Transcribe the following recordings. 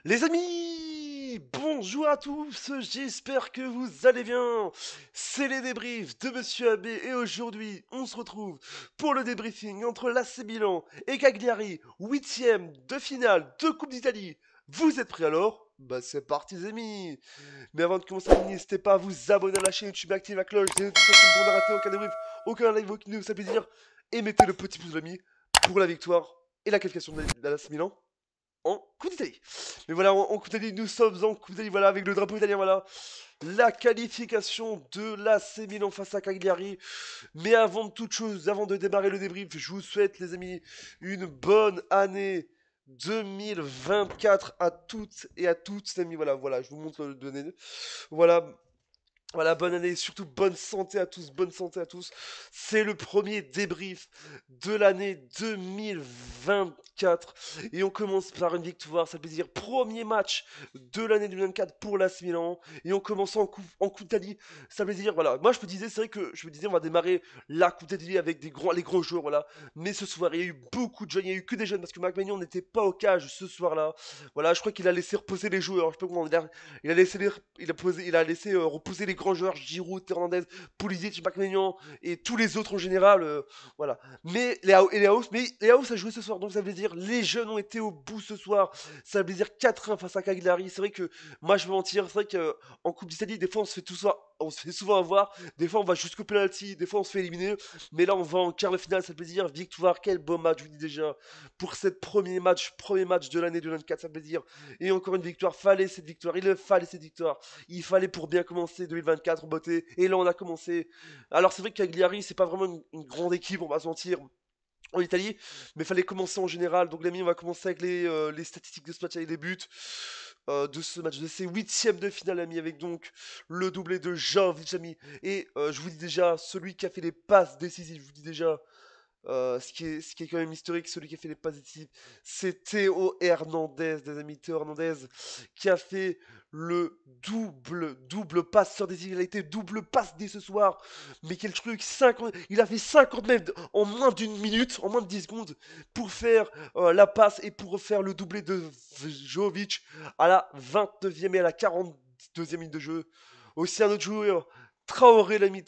Les amis, bonjour à tous, j'espère que vous allez bien. C'est les débriefs de Monsieur AB et aujourd'hui on se retrouve pour le débriefing entre l'AC Milan et Cagliari, huitième de finale de Coupe d'Italie. Vous êtes prêts alors? Bah c'est parti les amis. Mais avant de commencer, n'hésitez pas à vous abonner à la chaîne YouTube, activer la cloche, des notifications pour ne rater aucun débrief, aucun live, aucune news, ça fait plaisir. Et mettez le petit pouce les amis pour la victoire et la qualification de l'AC Milan en Coupe d'Italie. Mais voilà, en Coupe d'Italie, nous sommes en Coupe d'Italie, voilà, avec le drapeau italien, voilà. La qualification de l'AC Milan face à Cagliari. Mais avant de toute chose, avant de démarrer le débrief, je vous souhaite, les amis, une bonne année 2024 à toutes et à toutes, les amis. Voilà, voilà, je vous montre le donné. Voilà, voilà, bonne année, surtout bonne santé à tous, bonne santé à tous. C'est le premier débrief de l'année 2024. Et on commence par une victoire, ça veut dire premier match de l'année 2024 pour l'AS Milan. Et on commence en Coupe d'Italie, ça veut dire, voilà. Moi je me disais, c'est vrai que je me disais, on va démarrer la Coupe d'Italie avec les grands joueurs, voilà. Mais ce soir, il y a eu beaucoup de jeunes, il y a eu que des jeunes parce que Marc Magnon n'était pas au cage ce soir-là. Voilà, je crois qu'il a laissé reposer les joueurs. Je sais pas comment il a laissé, il a laissé reposer les grands joueurs, Giroud, Hernandez, Pulisic, Maignan et tous les autres en général. Voilà. Mais les House a joué ce soir, donc ça veut dire les jeunes ont été au bout ce soir. Ça veut dire 4-1 face à Cagliari. C'est vrai que moi je vais mentir, c'est vrai qu'en Coupe d'Italie, des fois on se fait souvent avoir, des fois on va jusqu'au penalty, des fois on se fait éliminer, mais là on va en quart de finale, ça veut dire victoire, quel beau match, je vous dis déjà, pour cette premier match de l'année 2024, ça veut dire et encore une victoire, fallait cette victoire, il fallait cette victoire. Il fallait pour bien commencer 2024 en beauté. Et là, on a commencé. Alors, c'est vrai que Cagliari, c'est pas vraiment une grande équipe, on va se mentir, en Italie. Mais il fallait commencer en général. Donc, les amis, on va commencer avec les statistiques de ce match, avec les buts. De ce match, de ces huitièmes de finale, amis, avec donc le doublé de Jovic, amis. Et je vous dis déjà, celui qui a fait les passes décisives, je vous dis déjà, ce qui est quand même historique, celui qui a fait les passes décisives, c'est Théo Hernandez, des amis. Théo Hernandez qui a fait le double passeur décisif. Il a été double passe dès ce soir. Mais quel truc, 50, il a fait 50 mètres en moins d'une minute, en moins de 10 secondes, pour faire la passe et pour faire le doublé de Jovic à la 29e et à la 42e minute de jeu. Aussi un autre joueur, Traoré l'ami,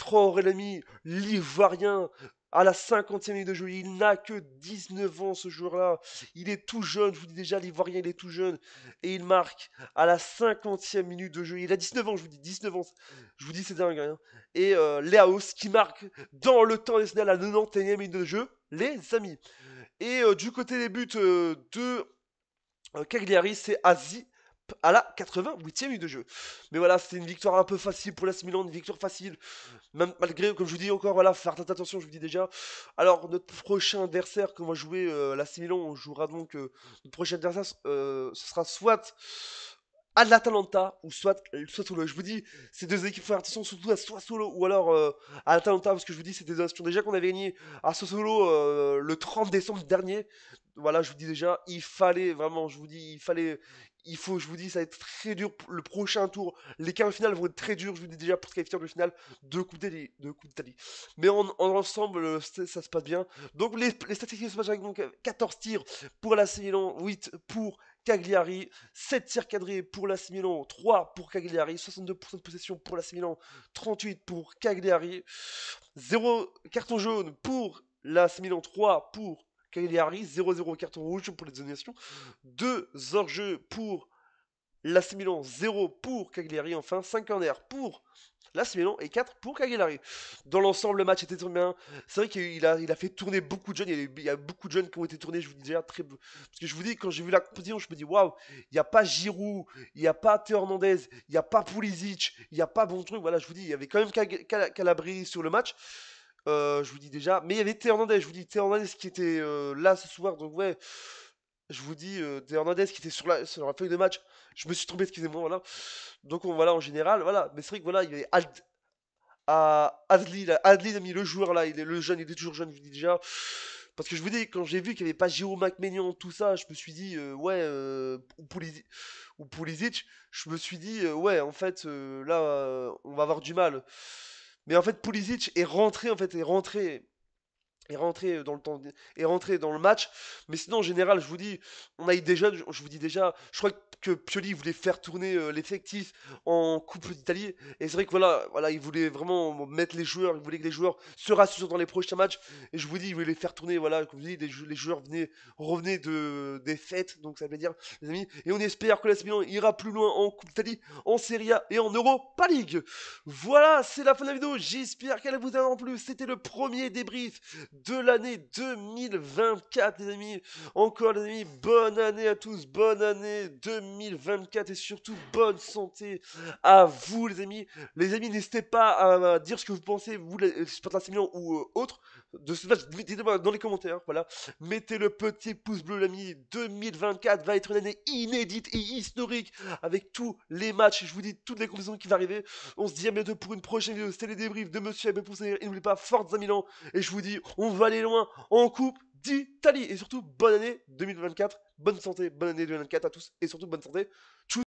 l'Ivoirien, à la 50e minute de jeu. Il n'a que 19 ans ce joueur-là. Il est tout jeune, je vous dis déjà, l'Ivoirien, il est tout jeune. Et il marque à la 50e minute de jeu. Il a 19 ans, je vous dis, 19 ans. Je vous dis, c'est dingue. Hein. Et Leaos qui marque dans le temps additionnel à la 91e minute de jeu, les amis. Et du côté des buts de Cagliari, c'est Azi à la 88e minute de jeu. Mais voilà, c'était une victoire un peu facile pour l'AS Milan, une victoire facile. Même malgré, comme je vous dis encore, voilà, faire attention, je vous dis déjà. Alors, notre prochain adversaire qu'on va jouer, l'AC Milan, on jouera donc, notre prochain adversaire, ce sera soit à l'Atalanta ou soit Solo. Je vous dis, ces deux équipes, faire attention surtout à soit Solo ou alors à l'Atalanta, parce que je vous dis, c'est des nations déjà qu'on avait gagné à Sassuolo le 30 décembre dernier. Voilà, je vous dis déjà, il fallait vraiment, je vous dis, je vous dis, ça va être très dur le prochain tour. Les quarts de finale vont être très durs, je vous dis déjà, pour se qualifier en finale de Coupe d'Italie. Mais en ensemble, ça se passe bien. Donc les statistiques de ce match avec donc 14 tirs pour l'AC Milan, 8 pour Cagliari, 7 tirs cadrés pour l'AC Milan, 3 pour Cagliari, 62% de possession pour l'AC Milan, 38 pour Cagliari, 0 carton jaune pour l'AC Milan, 3 pour Cagliari, 0-0 carton rouge pour les donations, 2 hors-jeu pour l'AC Milan, 0 pour Cagliari, enfin 5 corners pour l'AC Milan et 4 pour Cagliari. Dans l'ensemble, le match était très bien. C'est vrai il a fait tourner beaucoup de jeunes. Il y a beaucoup de jeunes qui ont été tournés, je vous dis déjà, très. Parce que je vous dis, quand j'ai vu la compétition, je me dis, waouh, il n'y a pas Giroud, il n'y a pas Théo Hernandez, il n'y a pas Pulisic, il n'y a pas bon truc. Voilà, je vous dis, il y avait quand même Calabri sur le match. Je vous dis déjà. Mais il y avait Théo Hernandez, je vous dis, Théo Hernandez qui était là ce soir. Donc, ouais, je vous dis, Théo Hernandez qui était sur la feuille de match. Je me suis trompé, excusez-moi, voilà. Donc, voilà, en général, voilà. Mais c'est vrai que voilà, il y avait Adli, là. Adli a mis le joueur là, le jeune, il est toujours jeune, je vous dis déjà. Parce que je vous dis, quand j'ai vu qu'il n'y avait pas Giroud, Maignan, tout ça, je me suis dit, ouais, ou Pulisic, je me suis dit, ouais, en fait, là, on va avoir du mal. Mais en fait, Pulisic est rentré, en fait, est rentré dans le temps, est rentré dans le match. Mais sinon, en général, je vous dis, on a eu des jeunes, je vous dis déjà, je crois que Pioli voulait faire tourner l'effectif en Coupe d'Italie. Et c'est vrai que voilà, il voulait vraiment mettre les joueurs, il voulait que les joueurs se rassurent dans les prochains matchs. Et je vous dis, il voulait les faire tourner, voilà, comme je vous dis, les joueurs revenaient des fêtes, donc ça veut dire, les amis. Et on espère que l'AS Milan ira plus loin en Coupe d'Italie, en Serie A et en Europa League. Voilà, c'est la fin de la vidéo. J'espère qu'elle vous a plu. C'était le premier débrief de l'année 2024, les amis. Encore, les amis, bonne année à tous. Bonne année 2024 et surtout bonne santé à vous, les amis. Les amis, n'hésitez pas à dire ce que vous pensez, vous, les supporters Milan ou autres, de ce match. Dites-moi dans les commentaires. Voilà. Mettez le petit pouce bleu, l'ami. 2024 va être une année inédite et historique avec tous les matchs. Je vous dis toutes les compétitions qui vont arriver. On se dit à bientôt pour une prochaine vidéo. C'était les débriefs de Monsieur Abbé Poussin. Et n'oubliez pas, Forza Milan. Et je vous dis, on va aller loin en Coupe d'Italie. Et surtout, bonne année 2024. Bonne santé, bonne année 2024 à tous. Et surtout, bonne santé. Tchuss.